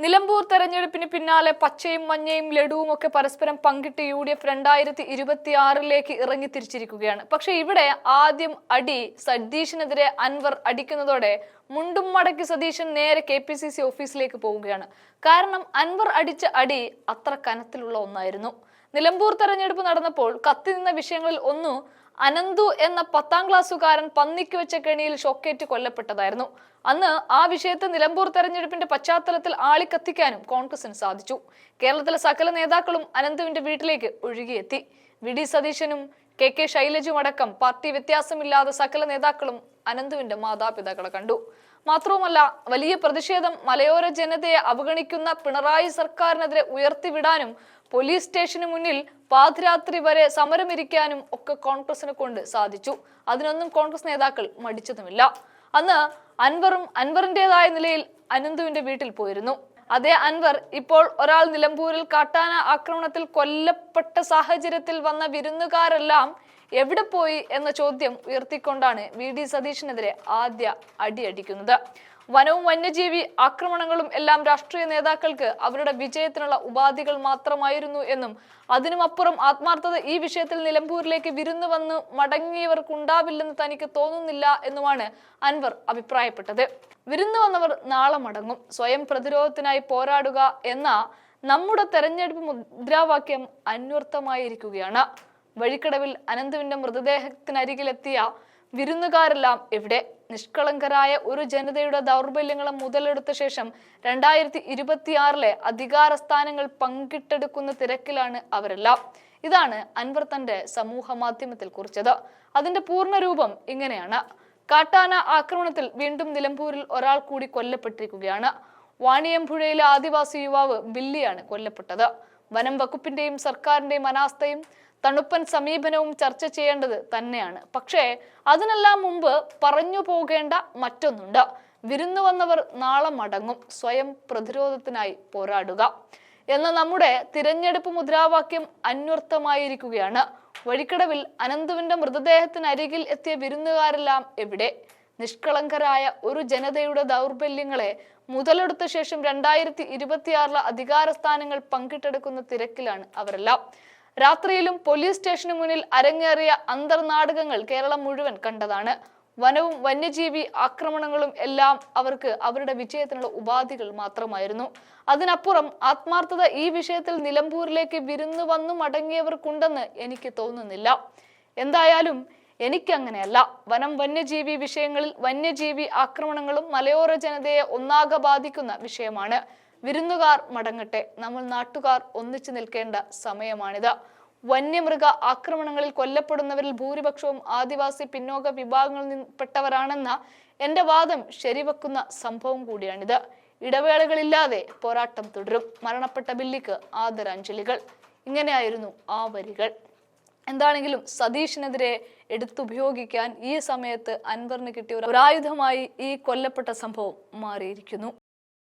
നിലമ്പൂർ തെരഞ്ഞെടുപ്പിന് പിന്നാലെ പച്ചയും മഞ്ഞയും ലഡുവും ഒക്കെ പരസ്പരം പങ്കിട്ട് UDF 2026 ഇറങ്ങി തിരിച്ചിരിക്കുകയാണ്. പക്ഷെ ഇവിടെ ആദ്യം അടി സതീഷിനെതിരെ അൻവർ അടിക്കുന്നതോടെ മുണ്ടും മടക്കി സതീശൻ നേരെ KPCC ഓഫീസിലേക്ക് പോവുകയാണ്. കാരണം അൻവർ അടിച്ച അടി അത്ര കനത്തിലുള്ള ഒന്നായിരുന്നു. നിലമ്പൂർ തെരഞ്ഞെടുപ്പ് നടന്നപ്പോൾ കത്തി നിന്ന വിഷയങ്ങളിൽ ഒന്ന് അനന്തു എന്ന 10ാം ക്ലാസ്സുകാരൻ പന്നിക്ക് വെച്ച കെണിയിൽ ഷോക്കേറ്റ് കൊല്ലപ്പെട്ടതായിരുന്നു. അന്ന് ആ വിഷയത്തെ നിലമ്പൂർ തെരഞ്ഞെടുപ്പിന്റെ പശ്ചാത്തലത്തിൽ ആളിക്കത്തിക്കാനും കോൺഗ്രസിന് സാധിച്ചു. കേരളത്തിലെ സകല നേതാക്കളും അനന്തുവിന്റെ വീട്ടിലേക്ക് ഒഴുകിയെത്തി. VD സതീശനും KK ശൈലജും അടക്കം പാർട്ടി വ്യത്യാസമില്ലാതെ സകല നേതാക്കളും അനന്തുവിന്റെ മാതാപിതാക്കളെ കണ്ടു. മാത്രവുമല്ല, വലിയ പ്രതിഷേധം മലയോര ജനതയെ അവഗണിക്കുന്ന പിണറായി സർക്കാരിനെതിരെ ഉയർത്തിവിടാനും പോലീസ് സ്റ്റേഷന് മുന്നിൽ പാതിരാത്രി വരെ സമരമിരിക്കാനും ഒക്കെ കോൺഗ്രസിനെ കൊണ്ട് സാധിച്ചു. അതിനൊന്നും കോൺഗ്രസ് നേതാക്കൾ മടിച്ചതുമില്ല. അന്ന് അൻവറിന്റേതായ നിലയിൽ അനന്തുവിന്റെ വീട്ടിൽ പോയിരുന്നു. അതേ അൻവർ ഇപ്പോൾ ഒരാൾ നിലമ്പൂരിൽ കാട്ടാന ആക്രമണത്തിൽ കൊല്ലപ്പെട്ട സാഹചര്യത്തിൽ വന്ന വിരുന്നുകാരെല്ലാം എവിടെ പോയി എന്ന ചോദ്യം ഉയർത്തിക്കൊണ്ടാണ് VD സതീഷിനെതിരെ ആദ്യ അടിയടിക്കുന്നത്. വനവും വന്യജീവി ആക്രമണങ്ങളും എല്ലാം രാഷ്ട്രീയ നേതാക്കൾക്ക് അവരുടെ വിജയത്തിനുള്ള ഉപാധികൾ മാത്രമായിരുന്നു എന്നും അതിനുമപ്പുറം ആത്മാർത്ഥത ഈ വിഷയത്തിൽ നിലമ്പൂരിലേക്ക് വിരുന്നു വന്ന് മടങ്ങിയവർക്കുണ്ടാവില്ലെന്ന് തനിക്ക് തോന്നുന്നില്ല എന്നുമാണ് അൻവർ അഭിപ്രായപ്പെട്ടത്. വിരുന്നു വന്നവർ നാളെ മടങ്ങും. സ്വയം പ്രതിരോധത്തിനായി പോരാടുക എന്ന നമ്മുടെ തെരഞ്ഞെടുപ്പ് മുദ്രാവാക്യം അന്വർത്ഥമായിരിക്കുകയാണ്. വഴിക്കടവിൽ അനന്തുവിന്റെ മൃതദേഹത്തിനരികിലെത്തിയ വിരുന്നുകാരെല്ലാം എവിടെ? നിഷ്കളങ്കരായ ഒരു ജനതയുടെ ദൗർബല്യങ്ങളെ മുതലെടുത്ത ശേഷം 2026 അധികാര സ്ഥാനങ്ങൾ പങ്കിട്ടെടുക്കുന്ന തിരക്കിലാണ് അവരെല്ലാം. ഇതാണ് അൻവർ തന്റെ സമൂഹ മാധ്യമത്തിൽ കുറിച്ചത്. അതിന്റെ പൂർണ്ണരൂപം ഇങ്ങനെയാണ്. കാട്ടാന ആക്രമണത്തിൽ വീണ്ടും നിലമ്പൂരിൽ ഒരാൾ കൂടി കൊല്ലപ്പെട്ടിരിക്കുകയാണ്. വാണിയമ്പുഴയിലെ ആദിവാസി യുവാവ് ബില്ലിയാണ് കൊല്ലപ്പെട്ടത്. വനം വകുപ്പിന്റെയും സർക്കാരിന്റെയും അനാസ്ഥയും തണുപ്പൻ സമീപനവും ചർച്ച ചെയ്യേണ്ടത് തന്നെയാണ്. പക്ഷേ അതിനെല്ലാം മുമ്പ് പറഞ്ഞു പോകേണ്ട മറ്റൊന്നുണ്ട്. വിരുന്നു വന്നവർ നാളെ മടങ്ങും. സ്വയം പ്രതിരോധത്തിനായി പോരാടുക എന്ന നമ്മുടെ തിരഞ്ഞെടുപ്പ് മുദ്രാവാക്യം അന്വർത്ഥമായിരിക്കുകയാണ്. വഴിക്കടവിൽ അനന്തുവിന്റെ മൃതദേഹത്തിനരികിൽ എത്തിയ വിരുന്നുകാരെല്ലാം എവിടെ? നിഷ്കളങ്കരായ ഒരു ജനതയുടെ ദൗർബല്യങ്ങളെ മുതലെടുത്ത ശേഷം 2026 അധികാര സ്ഥാനങ്ങൾ പങ്കിട്ടെടുക്കുന്ന തിരക്കിലാണ് അവരെല്ലാം. രാത്രിയിലും പോലീസ് സ്റ്റേഷന് മുന്നിൽ അരങ്ങേറിയ അന്തർനാടകങ്ങൾ കേരളം മുഴുവൻ കണ്ടതാണ്. വനവും വന്യജീവി ആക്രമണങ്ങളും എല്ലാം അവർക്ക് അവരുടെ വിജയത്തിനുള്ള ഉപാധികൾ മാത്രമായിരുന്നു. അതിനപ്പുറം ആത്മാർത്ഥത ഈ വിഷയത്തിൽ നിലമ്പൂരിലേക്ക് വിരുന്നു വന്നു മടങ്ങിയവർക്കുണ്ടെന്ന് എനിക്ക് തോന്നുന്നില്ല. എന്തായാലും എനിക്കങ്ങനെയല്ല. വനം വന്യജീവി വിഷയങ്ങളിൽ വന്യജീവി ആക്രമണങ്ങളും മലയോര ജനതയെ ഒന്നാകെ ബാധിക്കുന്ന വിഷയമാണ്. വിരുന്നുകാർ മടങ്ങട്ടെ. നമ്മൾ നാട്ടുകാർ ഒന്നിച്ചു നിൽക്കേണ്ട സമയമാണിത്. വന്യമൃഗ ആക്രമണങ്ങളിൽ കൊല്ലപ്പെടുന്നവരിൽ ഭൂരിപക്ഷവും ആദിവാസി പിന്നോക്ക വിഭാഗങ്ങളിൽ നിൽപ്പെട്ടവരാണെന്ന എന്റെ വാദം ശരിവെക്കുന്ന സംഭവം കൂടിയാണിത്. ഇടവേളകളില്ലാതെ പോരാട്ടം തുടരും. മരണപ്പെട്ട ബില്ലിക്ക് ആദരാഞ്ജലികൾ. ഇങ്ങനെയായിരുന്നു ആ വരികൾ. എന്താണെങ്കിലും സതീഷിനെതിരെ എടുത്തുപയോഗിക്കാൻ ഈ സമയത്ത് അൻവറിന് കിട്ടിയ ഒരു ആയുധമായി ഈ കൊല്ലപ്പെട്ട സംഭവം മാറിയിരിക്കുന്നു.